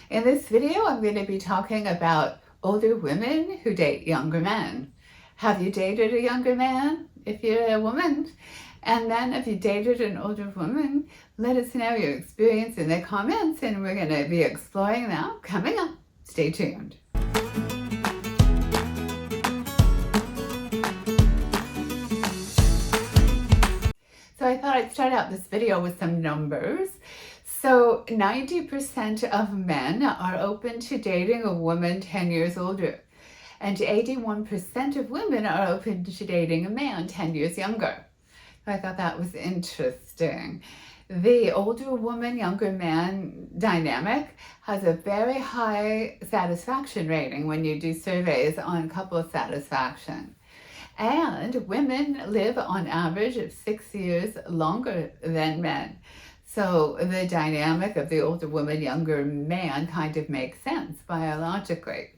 In this video, I'm going to be talking about older women who date younger men. Have you dated a younger man if you're a woman? And then if you dated an older woman, let us know your experience in the comments, and we're going to be exploring that coming up. Stay tuned. So I thought I'd start out this video with some numbers. So 90% of men are open to dating a woman 10 years older, and 81% of women are open to dating a man 10 years younger. So I thought that was interesting. The older woman, younger man dynamic has a very high satisfaction rating when you do surveys on couple satisfaction. And women live on average of 6 years longer than men. So the dynamic of the older woman, younger man kind of makes sense biologically.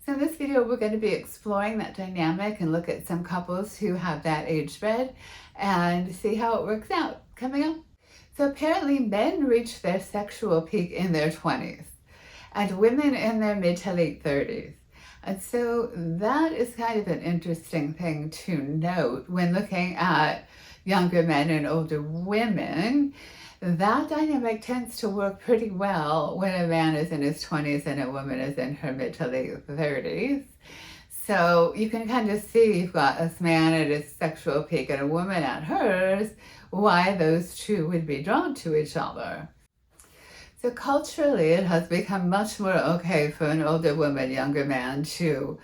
So in this video, we're going to be exploring that dynamic and look at some couples who have that age spread and see how it works out coming up. So apparently men reach their sexual peak in their 20s and women in their mid to late 30s. And so that is kind of an interesting thing to note when looking at younger men and older women. That dynamic tends to work pretty well when a man is in his 20s and a woman is in her mid to late 30s. So you can kind of see you've got this man at his sexual peak and a woman at hers, why those two would be drawn to each other. So culturally, it has become much more okay for an older woman, younger man to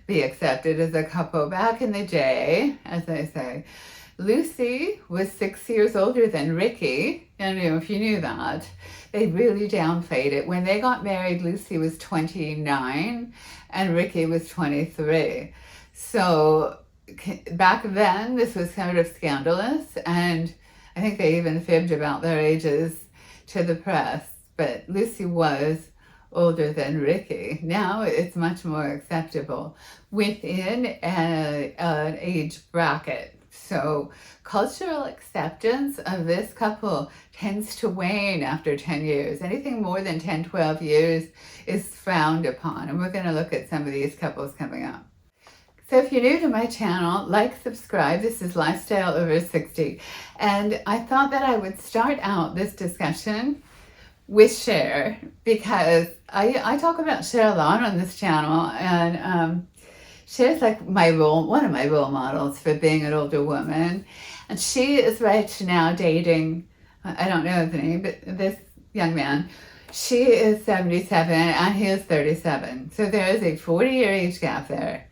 be accepted as a couple. Back in the day, as they say, Lucy was 6 years older than Ricky. I don't know if you knew that. They really downplayed it. When they got married, Lucy was 29 and Ricky was 23. So back then, this was kind of scandalous, and I think they even fibbed about their ages to the press. But Lucy was older than Ricky. Now it's much more acceptable within an age bracket. So cultural acceptance of this couple tends to wane after 10 years. Anything more than 10, 12 years is frowned upon. And we're going to look at some of these couples coming up. So if you're new to my channel, like, subscribe. This is Lifestyle Over 60. And I thought that I would start out this discussion with Cher, because I talk about Cher a lot on this channel, and Cher's like one of my role models for being an older woman. And she is right now dating, I don't know his name, but this young man. She is 77 and he is 37. So there is a 40-year age gap there.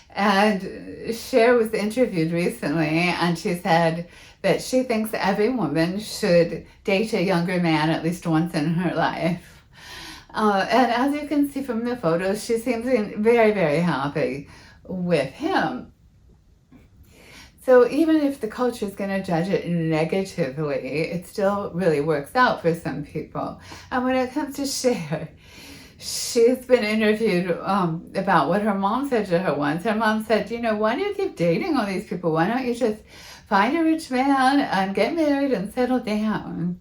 And Cher was interviewed recently, and she said that she thinks every woman should date a younger man at least once in her life. And as you can see from the photos, she seems very, very happy with him. So even if the culture is going to judge it negatively, it still really works out for some people. And when it comes to Cher, she's been interviewed about what her mom said to her once. Her mom said, why do you keep dating all these people? Why don't you just find a rich man and get married and settle down?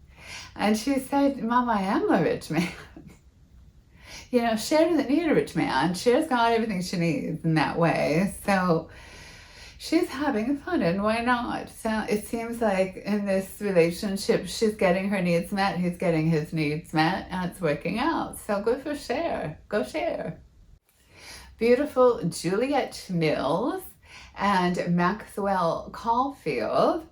And she said, Mom, I am a rich man. Cher doesn't need a rich man. Cher's got everything she needs in that way. So she's having fun, and why not? So it seems like in this relationship, she's getting her needs met, he's getting his needs met, and it's working out. So good for Cher. Go Cher. Beautiful Juliet Mills and Maxwell Caulfield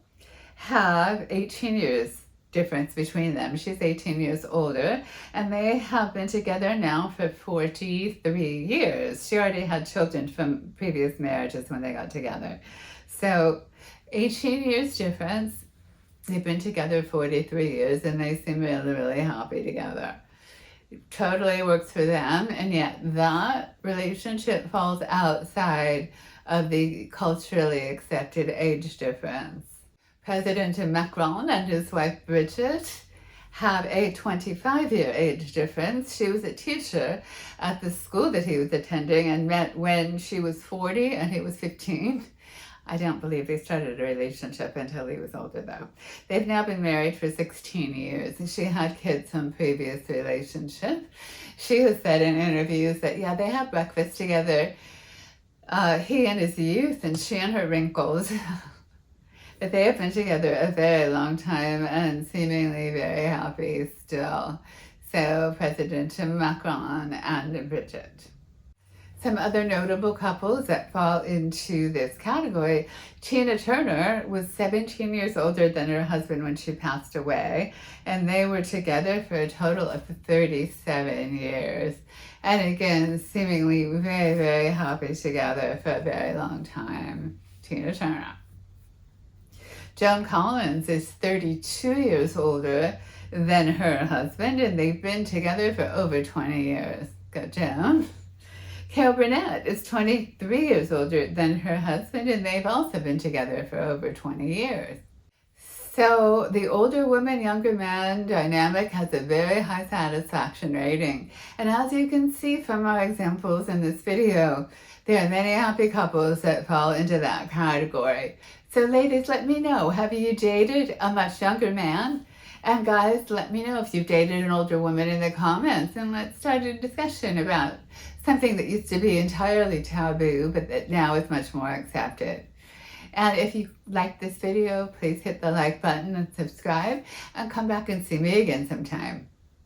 have 18 years difference between them. She's 18 years older, and they have been together now for 43 years. She already had children from previous marriages when they got together. So 18 years difference. They've been together 43 years, and they seem really, really happy together. It totally works for them, and yet that relationship falls outside of the culturally accepted age difference. President Macron and his wife Brigitte have a 25-year age difference. She was a teacher at the school that he was attending and met when she was 40 and he was 15. I don't believe they started a relationship until he was older, though. They've now been married for 16 years, and she had kids from previous relationships. She has said in interviews that, yeah, they have breakfast together, he in his youth and she in her wrinkles, that they have been together a very long time and seemingly very happy still. So President Macron and Bridget. Some other notable couples that fall into this category: Tina Turner was 17 years older than her husband when she passed away, and they were together for a total of 37 years. And again, seemingly very, very happy together for a very long time. Tina Turner. Joan Collins is 32 years older than her husband, and they've been together for over 20 years. Go Joan. Carol Burnett is 23 years older than her husband, and they've also been together for over 20 years. So the older woman, younger man dynamic has a very high satisfaction rating. And as you can see from our examples in this video, there are many happy couples that fall into that category. So ladies, let me know, have you dated a much younger man? And guys, let me know if you've dated an older woman in the comments, and let's start a discussion about something that used to be entirely taboo, but that now is much more accepted. And if you like this video, please hit the like button and subscribe, and come back and see me again sometime.